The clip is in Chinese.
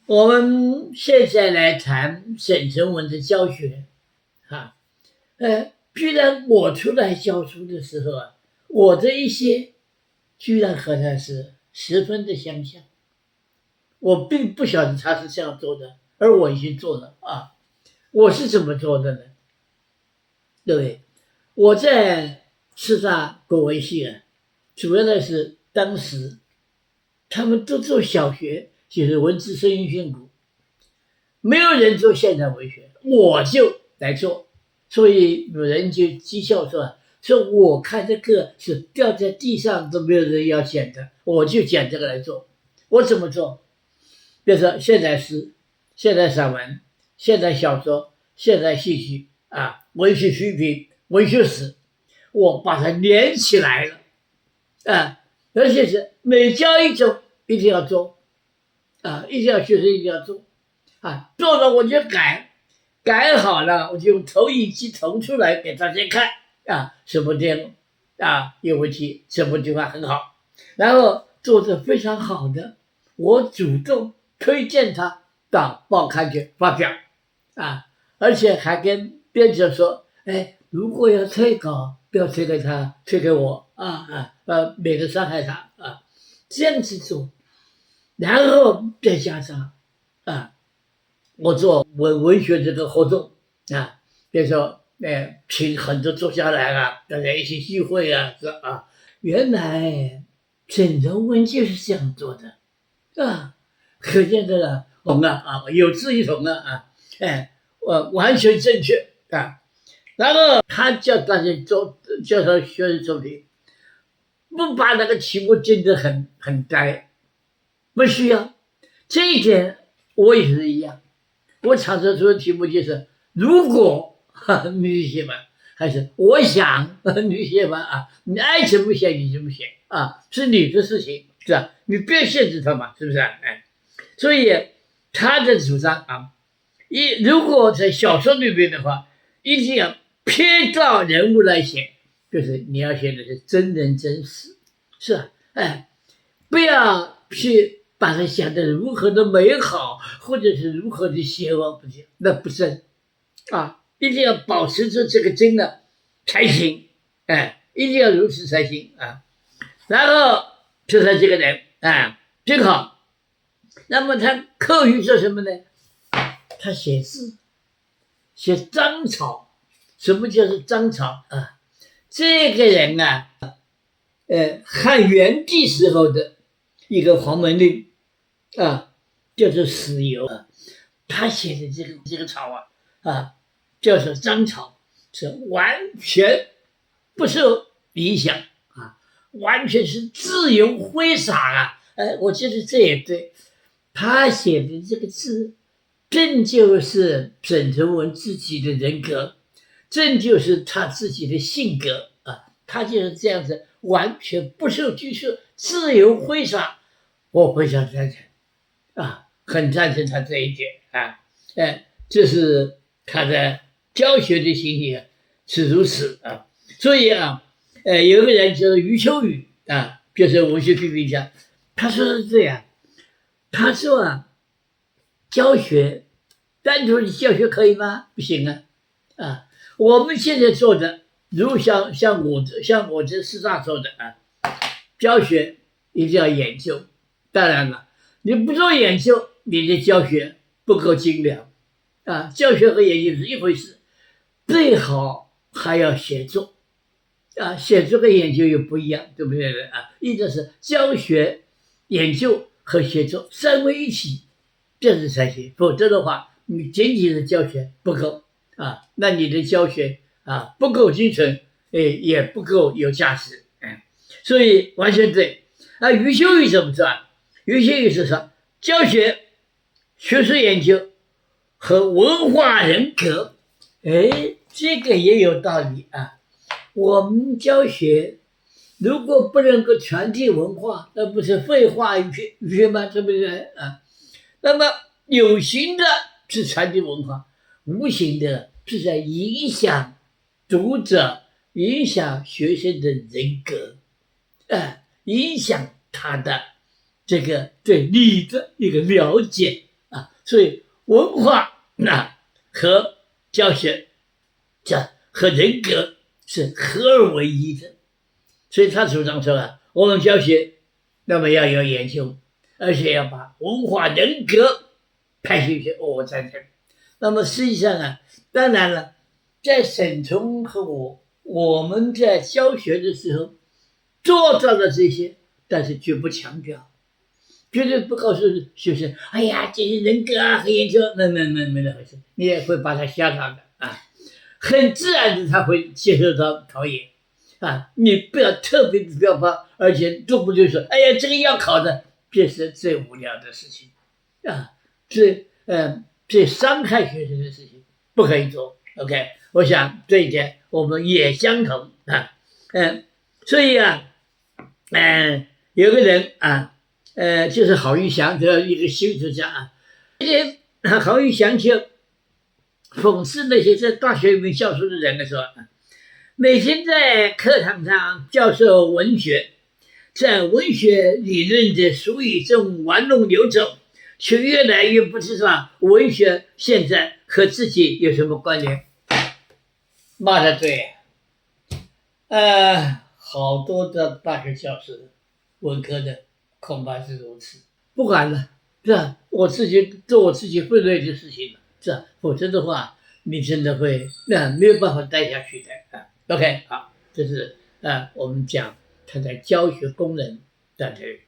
我们现在来谈沈从文的教学，居然我出来教书的时候我的一些居然和他是十分的相像，我并不晓得他是这样做的，而我已经做了我是怎么做的呢？对，我在师大国文系主要的是当时他们都做小学，就是文字声音训诂，没有人做现代文学，我就来做，所以有人就讥笑说我看这个是掉在地上都没有人要捡的，我就捡这个来做。我怎么做？比如说现代诗、现代散文、现代小说、现代戏剧文学批评、文学史，我把它连起来了而且是每教一种一定要做一定要学生一定要做做了我就改好了我就用投影机投出来给大家看什么地方有问题，什么地方很好，然后做得非常好的，我主动推荐他到报刊去发表而且还跟编者说，如果要催稿，不要催给他，催给我免得伤害他这样子做，然后再加上我做文学这个活动比如说请很多作家来大家一起聚会原来沈从文就是这样做的可见这个有志一同完全正确然后他叫大家叫他学生作品，不把那个题目定得很呆，不需要。这一点我也是一样，我常常说的题目就是如果你写吧，还是我想你写吧你爱怎么写你怎么写是你的事情是吧？你不要限制他嘛，是不是所以他的主张如果在小说里面的话，一定要偏照人物来写，就是你要写的是真人真事，是吧？不要去把它想得如何的美好，或者是如何的邪恶，不行，那不真一定要保持住这个真的才行，一定要如此才行然后就他这个人真好，那么他课余做什么呢？他写字，写章草。什么叫做章草这个人汉元帝时候的一个黄门令叫做史游他写的这个草叫做章草，是完全不受影响完全是自由挥洒我觉得这也对，他写的这个字正就是沈从文自己的人格，正就是他自己的性格他就是这样子，完全不受拘束，自由挥洒。我非常赞成很赞成他这一点这是他的教学的情形是如此所以有一个人叫余秋雨就是文学批评家，他说是这样，他说教学单纯的教学可以吗？不行我们现在做的，如像我这师大做的教学一定要研究。当然了，你不做研究，你的教学不够精良教学和研究是一回事，最好还要写作写作跟研究又不一样，对不对一个是教学、研究和写作三位一体，这是才行，否则的话，你仅仅的教学不够那你的教学不够精纯，也不够有价值所以完全对余秋雨怎么说余秋雨是说教学、学术研究和文化人格这个也有道理我们教学如果不能够传递文化，那不是废话一片吗？对不对那么有形的是传递文化，无形的是在影响读者，影响学生的人格影响他的这个对你的一个了解所以文化和教学和人格是合而为一的。所以他主张说啊，我们教学那么要有研究，而且要把文化人格派进去。我赞成。那么实际上啊，当然了，在沈从和我们在教学的时候做到了这些，但是绝不强调，绝对不告诉学生，哎呀，这些人格和研究，没那回事，你也会把他吓到的啊，很自然的他会接受到考研啊，你不要特别的标榜，而且动不动说，哎呀，这个要考的，这是最无聊的事情啊，最伤害学生的事情不可以做。OK， 我想这一点我们也相同啊，所以啊，有个人啊，就是郝玉祥这一个新学家啊，郝玉祥就讽刺那些在大学里面教书的人的时候，每天在课堂上教授文学，在文学理论的术语中玩弄游走，却越来越不知道文学现在和自己有什么关联。骂得对，好多的大学教师，文科的恐怕是如此。不管了，是吧？我自己做我自己分内的事情了，是吧？否则的话，你真的会没有办法待下去的啊。OK， 好，这是我们讲他在教学功能在这里。